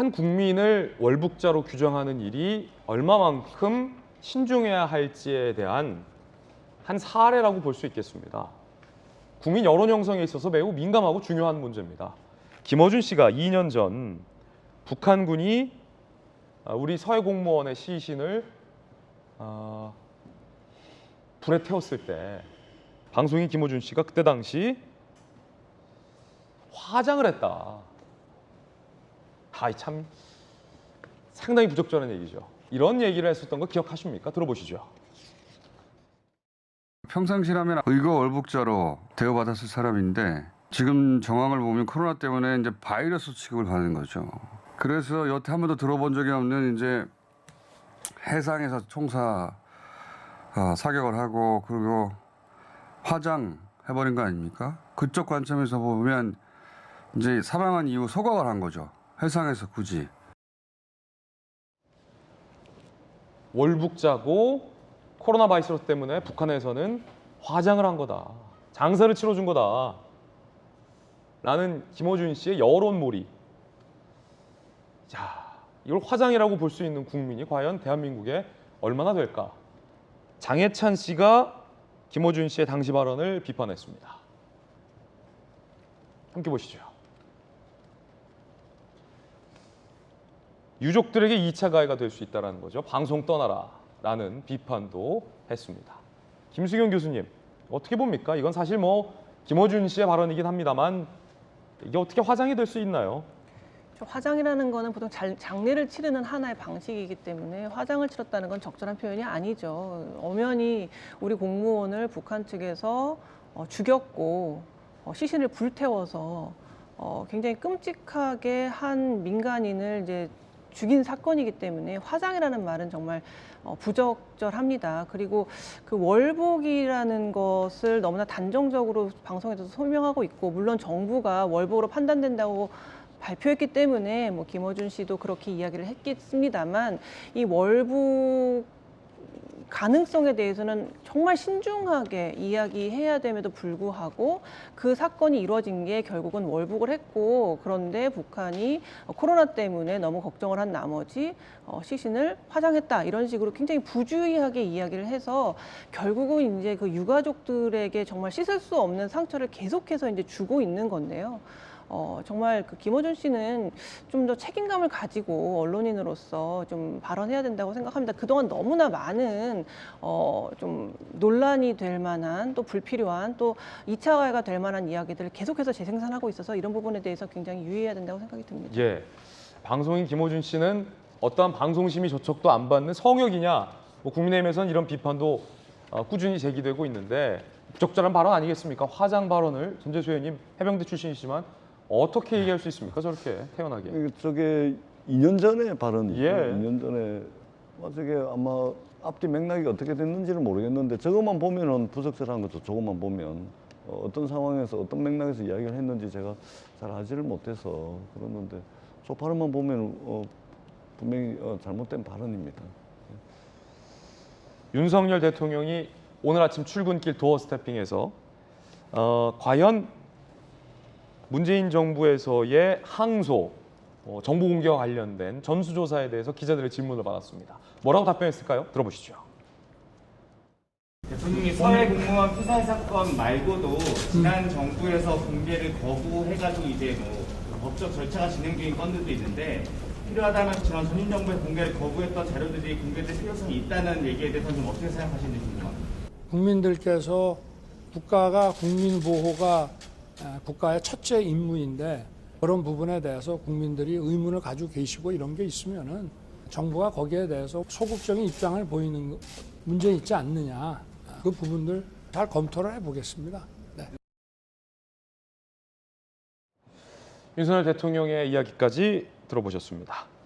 한 국민을 월북자로 규정하는 일이 얼마만큼 신중해야 할지에 대한 한 사례라고 볼 수 있겠습니다. 국민 여론 형성에 있어서 매우 민감하고 중요한 문제입니다. 김어준 씨가 2년 전 북한군이 우리 서해 공무원의 시신을 불에 태웠을 때 방송인 김어준 씨가 그때 당시 화장을 했다. 참 상당히 부적절한 얘기죠. 이런 얘기를 했었던 거 기억하십니까? 들어보시죠. 평상시라면 의거 월북자로 대우받았을 사람인데 지금 정황을 보면 코로나 때문에 이제 바이러스 취급을 받는 거죠. 그래서 여태 한 번도 들어본 적이 없는 이제 해상에서 총사 사격을 하고 그리고 화장해버린 거 아닙니까? 그쪽 관점에서 보면 이제 사망한 이후 소각을 한 거죠. 해상에서 굳이. 월북자고 코로나 바이러스 때문에 북한에서는 화장을 한 거다. 장사를 치러준 거다. 라는 김어준 씨의 여론몰이. 자, 이걸 화장이라고 볼 수 있는 국민이 과연 대한민국에 얼마나 될까? 장해찬 씨가 김어준 씨의 당시 발언을 비판했습니다. 함께 보시죠. 유족들에게 2차 가해가 될 수 있다는 거죠. 방송 떠나라라는 비판도 했습니다. 김수경 교수님, 어떻게 봅니까? 이건 사실 김어준 씨의 발언이긴 합니다만 이게 어떻게 화장이 될 수 있나요? 화장이라는 거는 보통 장례를 치르는 하나의 방식이기 때문에 화장을 치렀다는 건 적절한 표현이 아니죠. 엄연히 우리 공무원을 북한 측에서 죽였고 시신을 불태워서 굉장히 끔찍하게 한 민간인을 이제 죽인 사건이기 때문에 화장이라는 말은 정말 부적절합니다. 그리고 그 월북이라는 것을 너무나 단정적으로 방송에서 설명하고 있고, 물론 정부가 월북으로 판단된다고 발표했기 때문에 김어준 씨도 그렇게 이야기를 했겠습니다만, 이 월북 가능성에 대해서는 정말 신중하게 이야기해야 됨에도 불구하고 그 사건이 이루어진 게 결국은 월북을 했고, 그런데 북한이 코로나 때문에 너무 걱정을 한 나머지 시신을 화장했다, 이런 식으로 굉장히 부주의하게 이야기를 해서 결국은 이제 그 유가족들에게 정말 씻을 수 없는 상처를 계속해서 이제 주고 있는 건데요. 정말 그 김어준 씨는 좀 더 책임감을 가지고 언론인으로서 좀 발언해야 된다고 생각합니다. 그동안 너무나 많은 좀 논란이 될 만한, 또 불필요한, 또 2차 가해가 될 만한 이야기들을 계속해서 재생산하고 있어서 이런 부분에 대해서 굉장히 유의해야 된다고 생각이 듭니다. 예, 방송인 김어준 씨는 어떠한 방송심의 조척도 안 받는 성역이냐? 국민의힘에서는 이런 비판도 꾸준히 제기되고 있는데 부적절한 발언 아니겠습니까? 화장 발언을 전재수 의원님 해병대 출신이시지만 어떻게 얘기할 수 있습니까? 저렇게 태연하게. 저게 2년 전에 발언이죠. 예. 2년 전에 저게 아마 앞뒤 맥락이 어떻게 됐는지는 모르겠는데 저것만 보면은 부적절한 거죠. 저것만 보면 어떤 상황에서 어떤 맥락에서 이야기를 했는지 제가 잘 알지를 못해서 그러는데 저 발언만 보면 분명히 잘못된 발언입니다. 윤석열 대통령이 오늘 아침 출근길 도어 스태핑에서 과연 문재인 정부에서의 항소, 정보 공개와 관련된 전수조사에 대해서 기자들의 질문을 받았습니다. 뭐라고 답변했을까요? 들어보시죠. 대통령이 서해 공무원 피살 사건 말고도 지난 정부에서 공개를 거부해가지고 이제 법적 절차가 진행 중인 건들도 있는데, 필요하다면 지난 전임 정부의 공개를 거부했던 자료들이 공개될 필요성이 있다는 얘기에 대해서는 좀 어떻게 생각하시는지 궁금합니다. 국민들께서 국가가 국민 보호가 국가의 첫째 임무인데 그런 부분에 대해서 국민들이 의문을 가지고 계시고 이런 게 있으면은 정부가 거기에 대해서 소극적인 입장을 보이는 문제 있지 않느냐, 그 부분들 잘 검토를 해보겠습니다. 네. 윤석열 대통령의 이야기까지 들어보셨습니다.